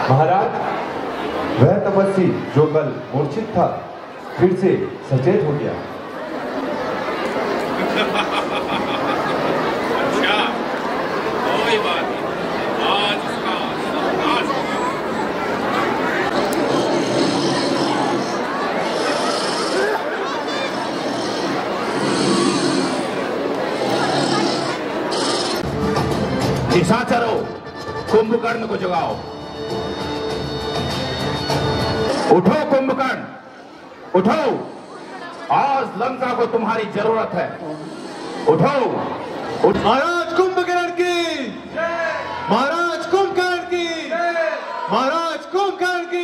महाराज, वह तपस्वी जो कल मूर्छित था फिर से सचेत हो गया। अच्छा, कोई बात नहीं, आज उसका नाश होगा। निशाचरों, कुंभकर्ण को जगाओ। उठो कुंभकर्ण, उठो, आज लंका को तुम्हारी जरूरत है। उठो, महाराज कुंभकर्ण की, महाराज कुंभकर्ण की, महाराज कुंभकर्ण की।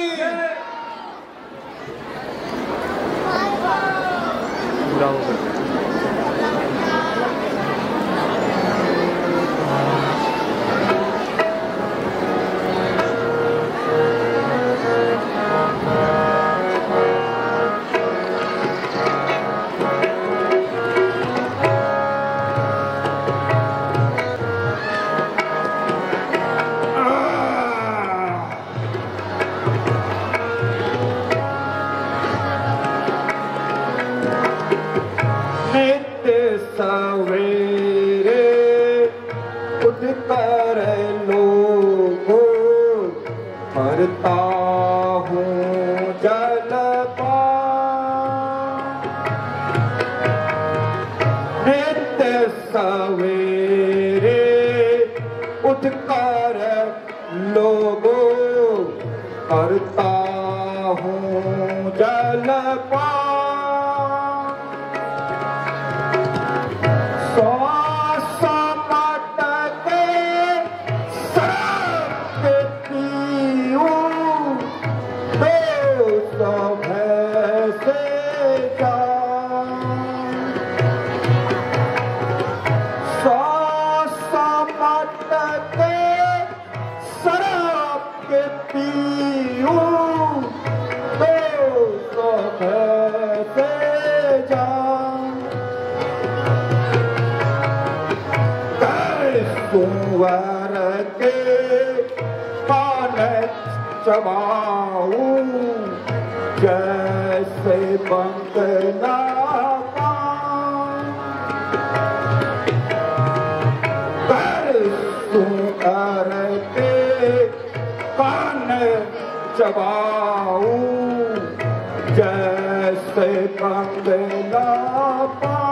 सवेरे उठ कर लोगो भरता हूँ जलपान। नित्य सवेरे उठ कर लोगो भरता हूँ जलपान। कुंवर के पान चबाऊं जैसे बंदना पान। कुंवर के पान चबाऊं जैसे बंदना पान।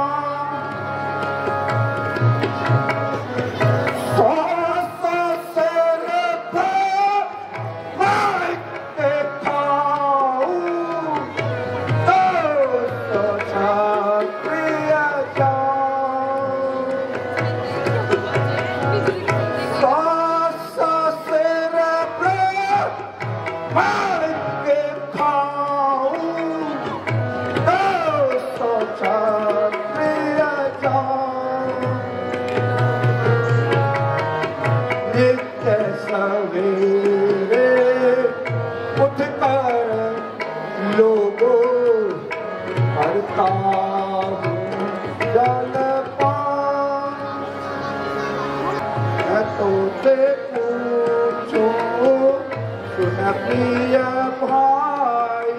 प्रिय भाई,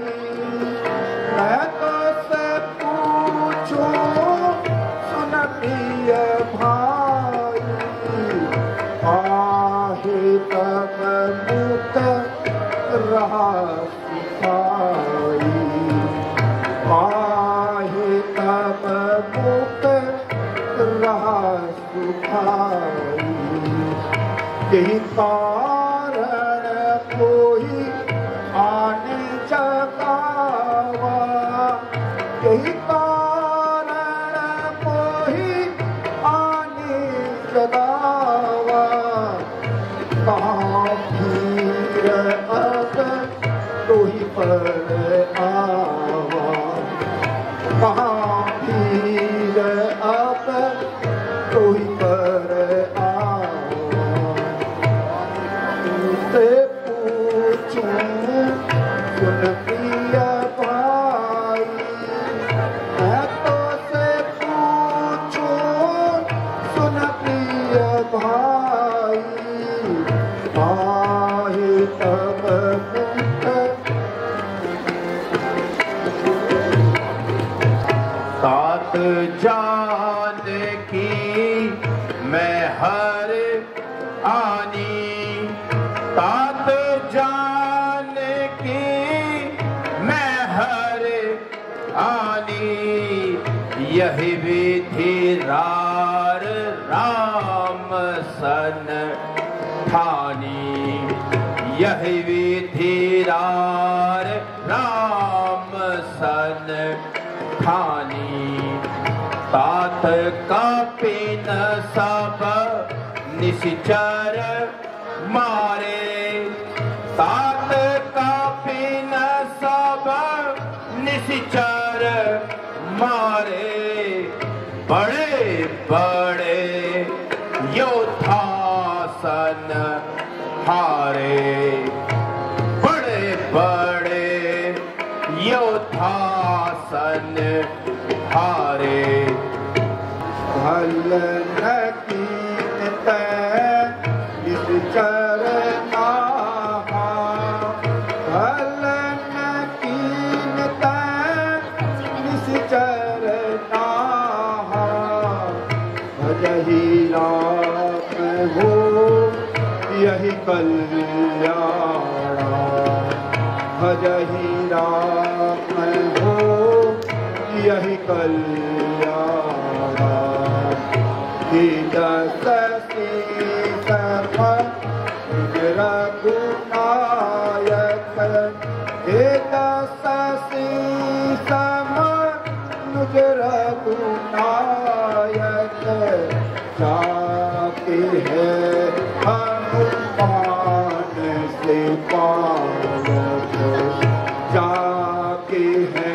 मैं तो से पूछूं, सुन प्रिय भाई, आहे तब मुक्त रहा सिपाही, आहे तब मुक्त रहा सिपाही। यही कारण कोई आने जगावा, यही कारण कोई आने जगावा। कहाँ भीड़ अब कोई पर आवा, कहाँ भीड़ अब कोई पर सुन प्रिय भाई, मैं तो से पूछूं, सुन प्रिय भाई, आहे सब मुक्त तात जान की मैं हर आनी, तात जान की मैं हर आनी, यही विधि रार राम सन ठानी, यही विधि रार राम सन ठानी। तात का पिन सब निश्चर मारे, तात का पिन सब निश्चर मारे, बड़े बड़े योद्धासन हारे, बड़े बड़े योद्धासन हारे। भल न कीनते निश्चर नाहा, भल न कीनते निश्चर नाहा, भजहि राम हो यही कल्याण, भजहि राम हो यही कल्याण। हे दस शीतम रघुनायक, हे दस शीतम रघुनायक, जाके है हनुमान से पावक, जाके है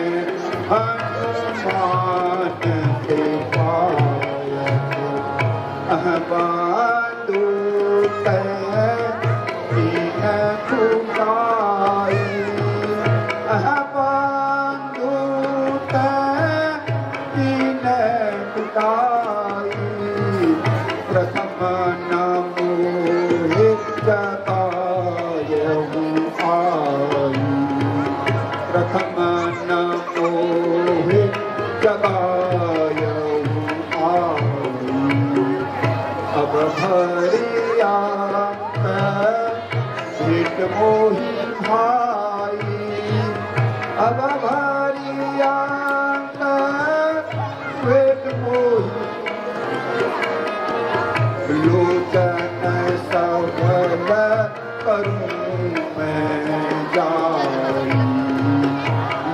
हनुमान से पावक। बांधू दीन खुदाई, बांधू दीन खुदाई, प्रथम नमो जतायहु आई, प्रथम नमो जतायहु आई। अब भरिया भेट मोहि भाई, अब भरिया भेट मोहि, लोचन सफल करूं मैं जाई,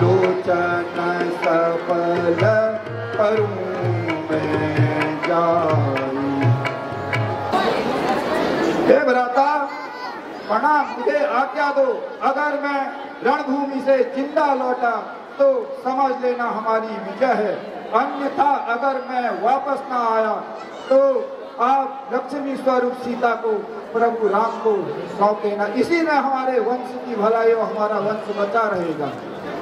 लोचन सफल करूं मैं जाई। हे भ्राता प्रणाम, मुझे आज्ञा दो, अगर मैं रणभूमि से जिंदा लौटा तो समझ लेना हमारी विजय है, अन्यथा अगर मैं वापस ना आया तो आप लक्ष्मी स्वरूप सीता को प्रभु राम को सौंप देना, इसी में हमारे वंश की भलाई और हमारा वंश बचा रहेगा।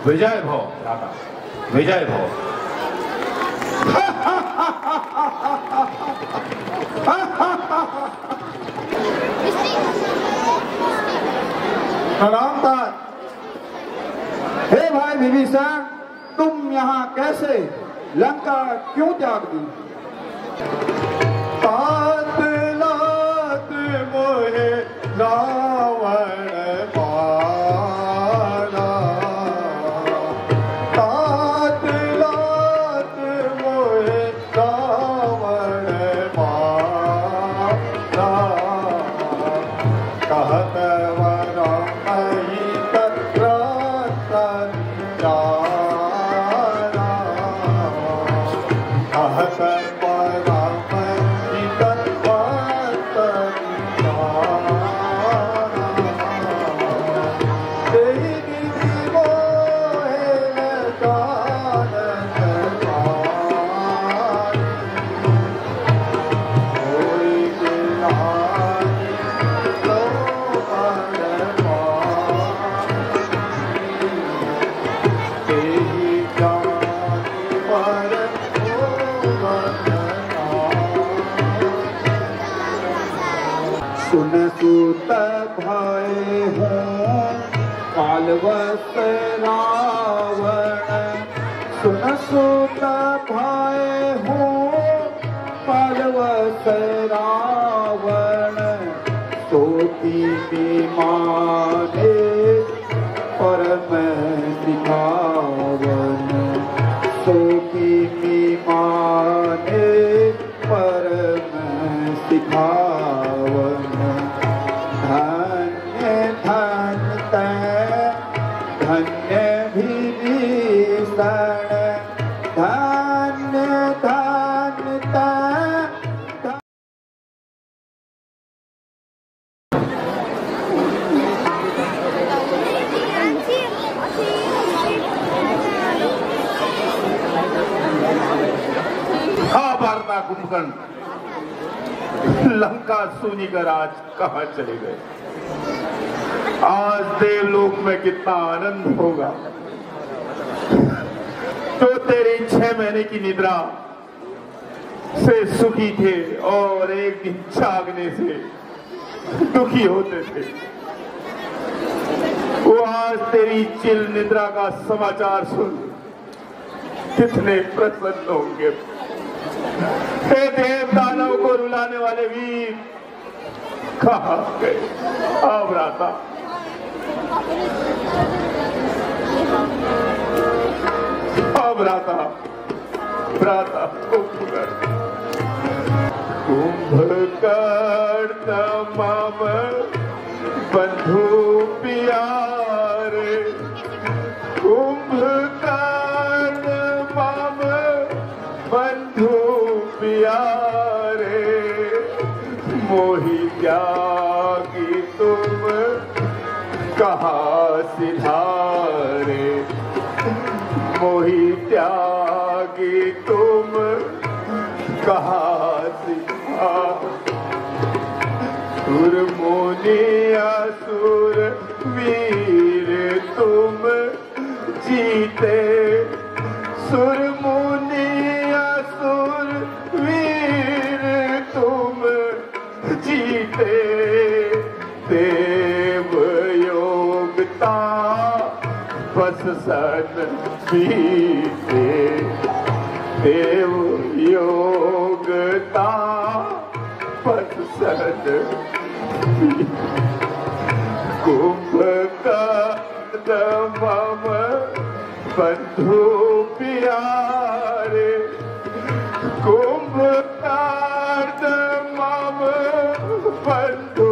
विजय भव दादा, विजय भव। प्रणाम तात। हे भाई विभीषण, तुम यहाँ कैसे, लंका क्यों त्याग दी? तात लात मोहे रावण मारा, तात लात मोहे रावण मारा, कहत वरामहि तत्रतन जारा, कहत वरामहि तत्रतन जारा। पालवस रावण सुन सुत भाई हूँ पालवस रावण सोती माने परम सिखावन सोती माने परम सिखावन धन्य धन्य धन्य विभीषण धन्य धन्य वार्ता कुंभकर्ण, लंका सूनी का राज कहां चले गए। आज देवलोक में कितना आनंद होगा। तो तेरी 6 महीने की निद्रा से सुखी थे और एक दिन जागने से दुखी होते थे, वो आज तेरी चिल निद्रा का समाचार सुन कितने प्रसन्न होंगे। हे देव दानव को रुलाने वाले वीर कहां गए। अब राता कुंभकर्ण मम बंधु प्यारे कुंभकर्ण मम बंधु प्यारे मोहि त्यागी तुम कहाँ सिधारे मोहि त्यागी तुम कहाँ सिधारे सुर मुनि असुर वीर तुम जीते सुर मुनि असुर वीर तुम जीते देव योगता बस सन बीते देव योगता बस सन कुंभकर्ण मम बंधु प्यारे कुंभकर्ण मम बंधु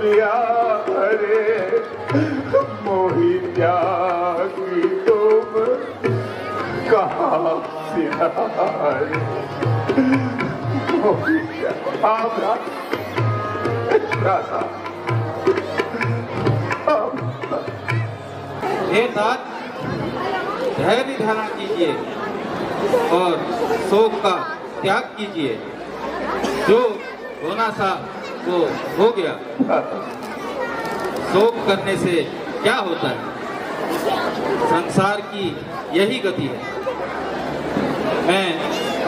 प्यारे मोहि त्यागी तुम कहाँ सिधारे मोहि हे तात धैर्य धारण कीजिए और शोक का त्याग कीजिए। जो होना था वो हो गया। शोक करने से क्या होता है? संसार की यही गति है। मैं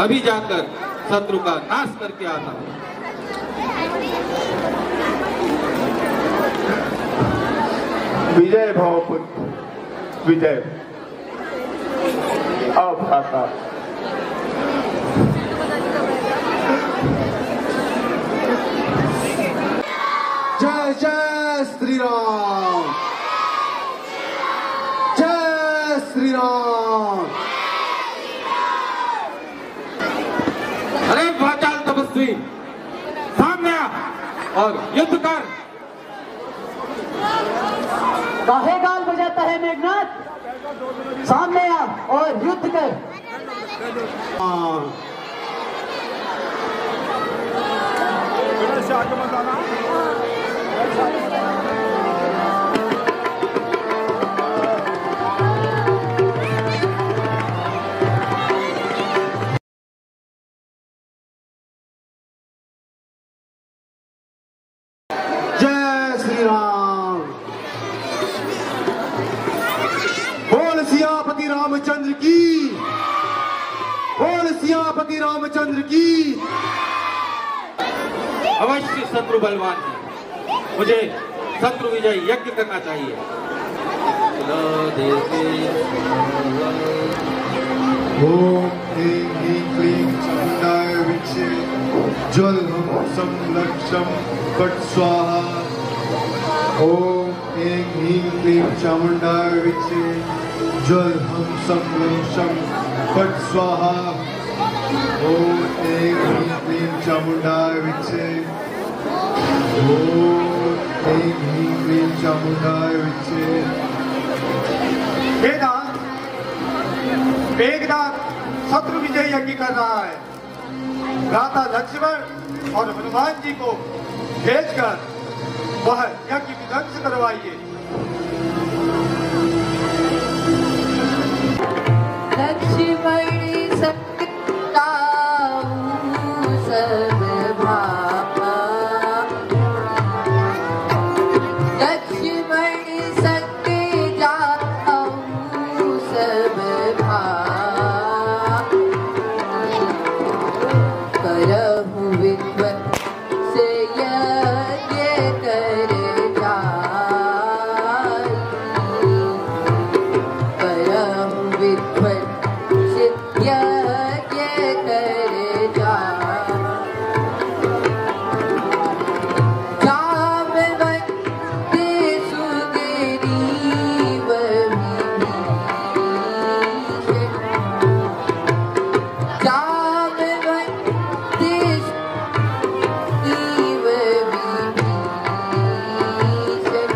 अभी जाकर शत्रु का नाश करके आता हूँ। विजय भव पुत्र विजय। अब आता जय जय श्री राम, जय श्री राम। अरे वाचाल तपस्वी, सामने आ और युद्ध कर। काहे गाल बजाता है मेघनाथ? सामने आ और युद्ध कर। जय श्री राम। बोल सियापति रामचंद्र की, बोल सियापति रामचंद्र की। अवश्य शत्रु बलवान है, मुझे शत्रु विजय यज्ञ करना चाहिए। ओम ह्रीं ह्रीं क्लीं चामुंडाय विचे ज्वल हम संलक्षम फट स्वाहा। ओम ह्रीं ह्रीं क्लीं चामुंडाय विचे ज्वल हम संलक्षम फट स्वाहा। ओम ह्रीं ह्रीं क्लीं चामुंडाय विचे ओम ह्रीं ह्रीं क्लीं चामुंडाय विचे। मेघनाथ शत्रु विजय यज्ञ कर रहा है। भ्राता लक्ष्मण और हनुमान जी को भेजकर वह यज्ञ विध्वंस करवाइए। लक्ष्मण सत्ताऊ सब भापा, लक्ष्मण सत्य जाऊ सब करहु विध्वंस यज्ञ कर जाई, करहु विध्वंस यज्ञ कर जाई। जामवंत सुग्रीव विभीषण,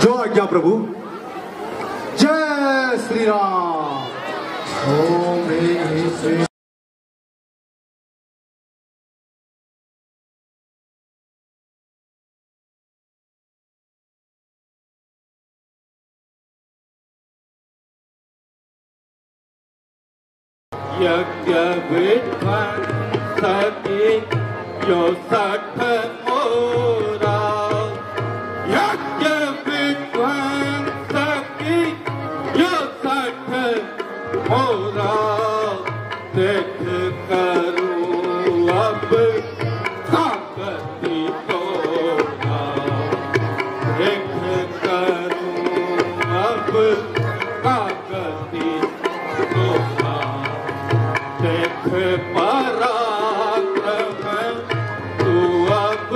जो आज्ञा प्रभु। जय श्री राम। ओम ह्रीं ह्रीं क्लीं यज्ञ विध्वंस की यो सठ मोरा, यज्ञ विध्वंस की यो सठ मोरा। देख करूं अब ताकती तोरा, देख करूं अब ताकती तोरा। देख पराक्रम तू अब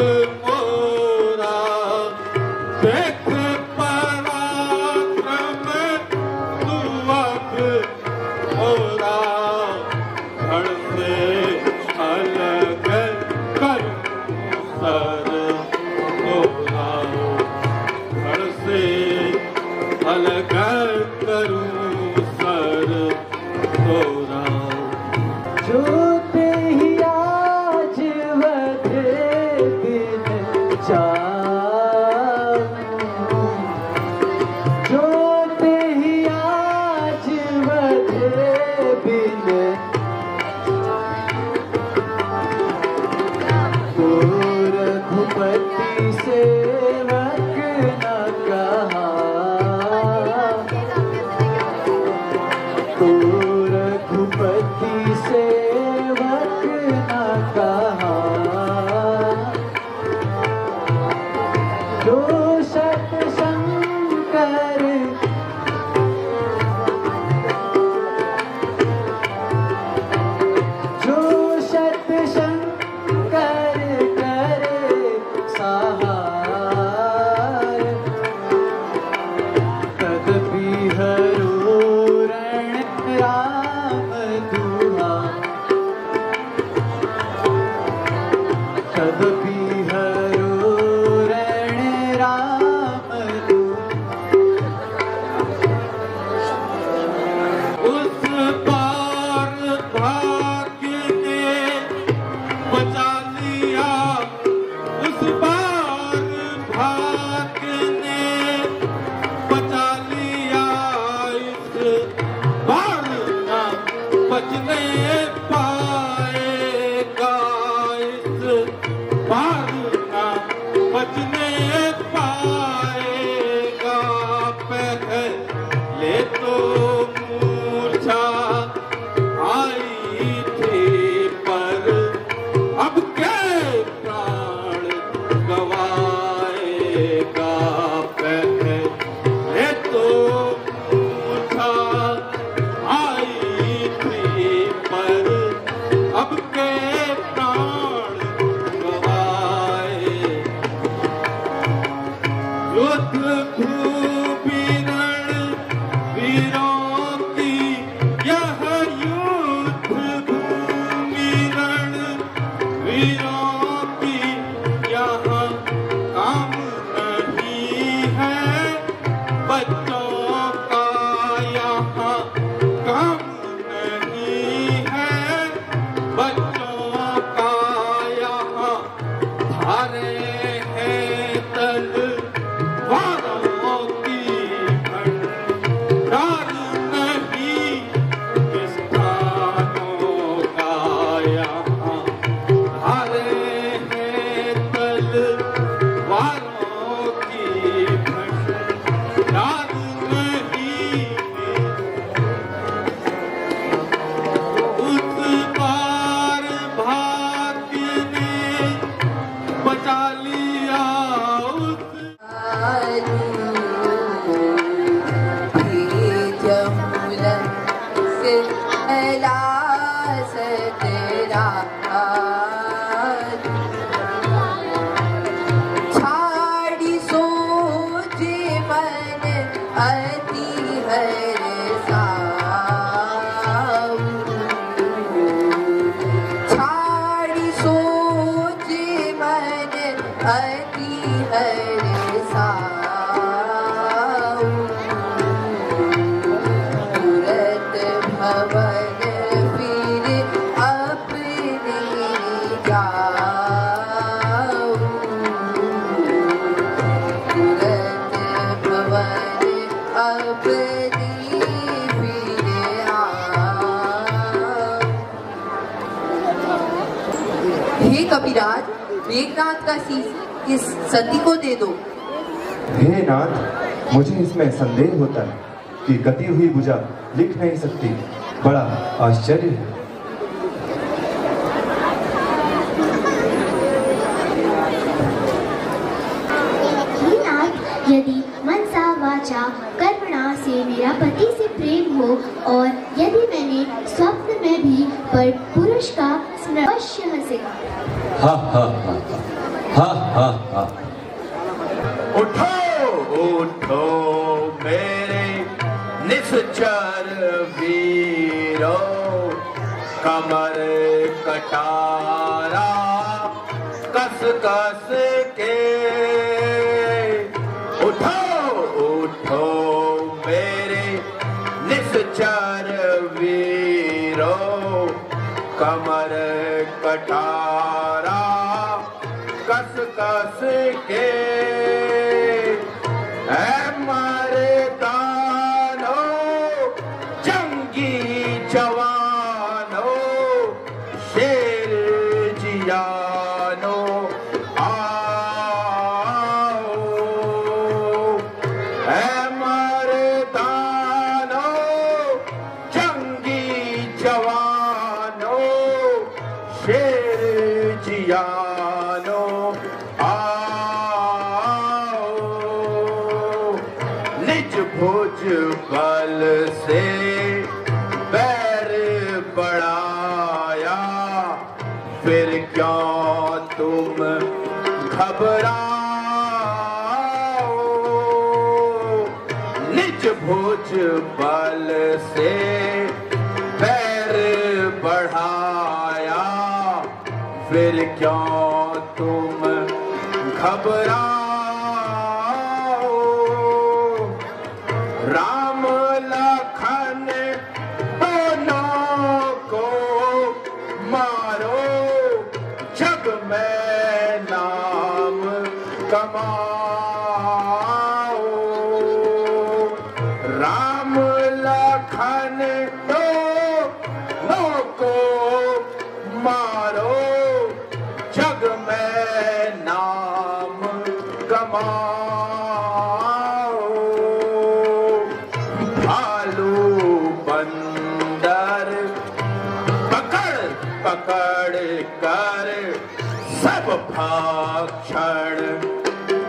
मोरा, देख पराक्रम तू अब मोरा। धड़ से अलग कर सर तोरा, धड़ से अलग करूं सर तोरा। जो तेहि आज वध बिन जाऊं, जो तेहि आज वध बिन तो रघुपति सेवक न कहा, तो रघुपति सेवक न कहा। जो सत शंकर जो सत शंकर करे सहाय, तदपि हरो रण राम दुहा, तदपि हरो रण राम दुहा। उस पार भाग्य ने बचा लिया, उस पार भाग्य ने बचा लिया। इस बार ना बचने पाएगा, इस बार हारे हैं तलवारों की भंडार नहीं किसानों का यहाँ। हारे हैं तलवारों की भंडार नहीं। उस पार भाग्य ने बचा लिया उस छाड़ी सोच मन अति हरसाऊ। छाड़ी सोच मन अति हरसाऊ। तुरत भवन फिर अपने जाऊं। तुरत भवन अपनी फिर आऊं। हे कपिराज, मेघनाथ का शीश इस सती को दे दो। हे नाथ, मुझे इसमें संदेह होता है कि कटी हुई भुजा लिख नहीं सकती। बड़ा आश्चर्य है। हे नाथ, यदि मनसा वाचा कर्मणा से मेरा पति से प्रेम हो और यदि मैंने स्वप्न में भी पर पुरुष का स्मरण अवश्य हंसेगा। हा हा हा हा हा हा। उठो उठो मेरे निश्चर वीरो, कमर कटारा कस कस के। उठो उठो मेरे निश्चर वीरो, कमर कटारा कस कस के। ऐ मर्दानो जंगी जवानो, शेर जियानो आओ। ऐ मर्दानो जंगी जवानो, शेर जियानो आओ। निज भुज बल से बैर बढ़ाया, फिर क्यों तुम घबराओ। निज भुज बल से बैर बढ़ाया, फिर क्यों तुम घबराओ। राम लखन दोनों को मारो, जग में नाम कमाओ। राम लखन दोनों को मारो, जग में नाम कमाओ। भालू बंदर पकड़ पकड़ कर सब भक्षण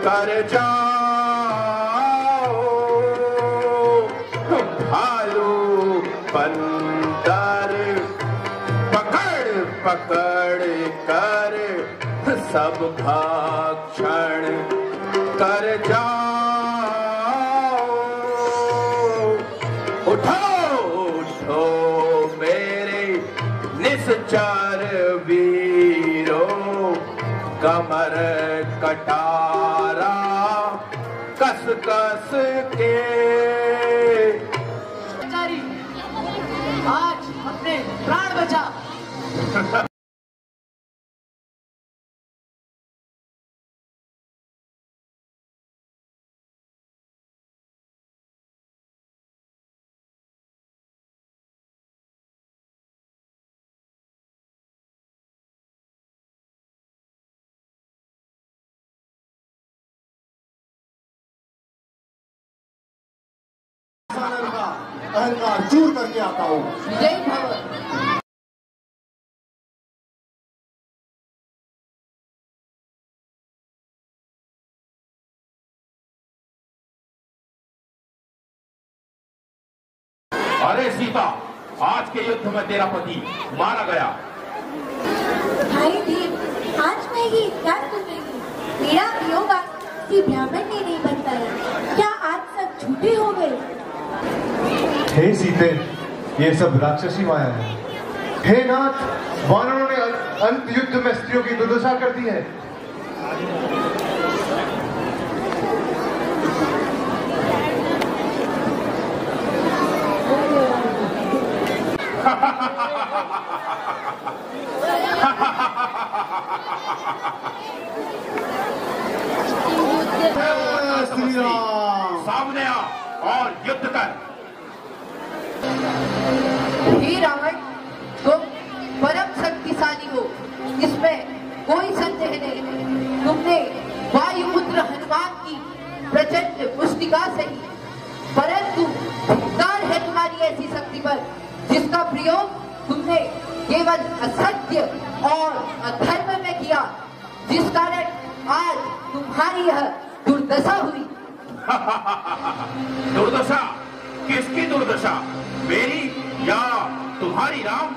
कर जाओ। भालू बंदर पकड़ पकड़ कर सब भक्षण कर जाओ। उठो उठो मेरे निश्चर वीरो, कमर कटारा कस कस के। आज अपने प्राण बचा। अहंकार चूर करके आता हूँ। जय भव। अरे सीता, आज के युद्ध में तेरा पति मारा गया। भाई देव, आज मैं ये क्या सुनेगी? मेरा वियोग किसी ब्राह्मण ने नहीं बताया। क्या आज सब झूठे हो गए? हे सीते, ये सब राक्षसी माया है। हे नाथ, वानरों ने अंत युद्ध में स्त्रियों की दुर्दशा कर दी है। श्री राम, सामने आ और युद्ध कर। हे रावण, तुम परम शक्तिशाली हो, इसमें कोई संदेह नहीं। तुमने वायुपुत्र हनुमान की प्रचंड पुस्तिका सही, परंतु धिक्कार है तुम्हारी ऐसी शक्ति पर जिसका प्रयोग तुमने केवल असत्य और अधर्म में किया, जिस कारण आज तुम्हारी यह दुर्दशा हुई। दुर्दशा? किसकी दुर्दशा? मेरी या तुम्हारी? राम,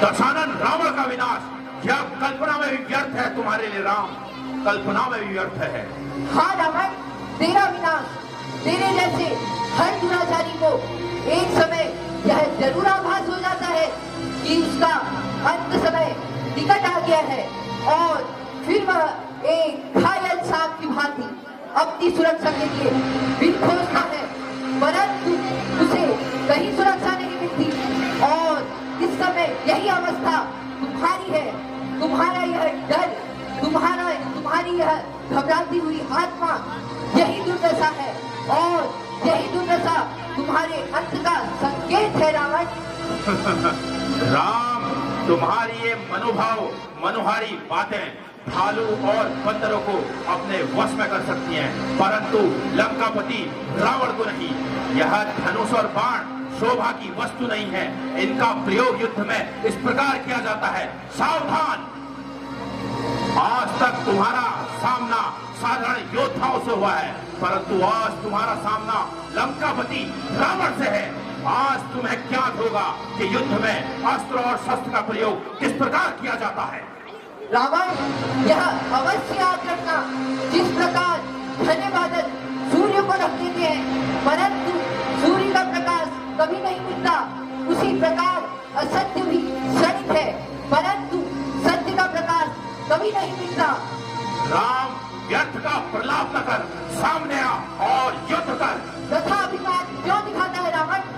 दशानन रावण का विनाश या कल्पना में भी व्यर्थ है तुम्हारे लिए? राम, कल्पना में भी व्यर्थ है। हाँ रावण, तेरा विनाश तेरे जैसे हर दुराचारी को एक समय यह जरूर आभास हो जाता है कि उसका अंत समय निकट आ गया है, और फिर वह एक घायल सांप की भांति अपनी सुरक्षा के लिए बिल खोजता है, परंतु उसे कहीं सुरक्षा नहीं मिलती। और इस समय यही अवस्था तुम्हारी है। तुम्हारा यह डर, तुम्हारी यह घबराती हुई आत्मा, यही दुर्दशा है, और यही दुर्दशा तुम्हारे अंत का संकेत है रावण। राम, तुम्हारी ये मनोहारी बातें भालू और बंदरों को अपने वश में कर सकती हैं, परंतु लंकापति रावण को नहीं। यह धनुष और बाण शोभा की वस्तु नहीं है। इनका प्रयोग युद्ध में इस प्रकार किया जाता है। सावधान! आज तक तुम्हारा सामना साधारण योद्धाओं से हुआ है, परंतु आज तुम्हारा सामना लंकापति रावण से है। आज तुम्हें ज्ञात होगा कि युद्ध में अस्त्र और शस्त्र का प्रयोग किस प्रकार किया जाता है। रावण, यह अवश्य याद रखना, जिस प्रकार घने बादल सूर्य को ढक देते हैं, परंतु सूर्य का प्रकाश कभी नहीं मिलता, उसी प्रकार असत्य भी क्षणिक है, परंतु सत्य का प्रकाश कभी नहीं मिलता। राम, व्यर्थ का प्रलाप न कर, सामने आ और युद्ध कर। तथा अभिमान क्यों दिखाता है रावण?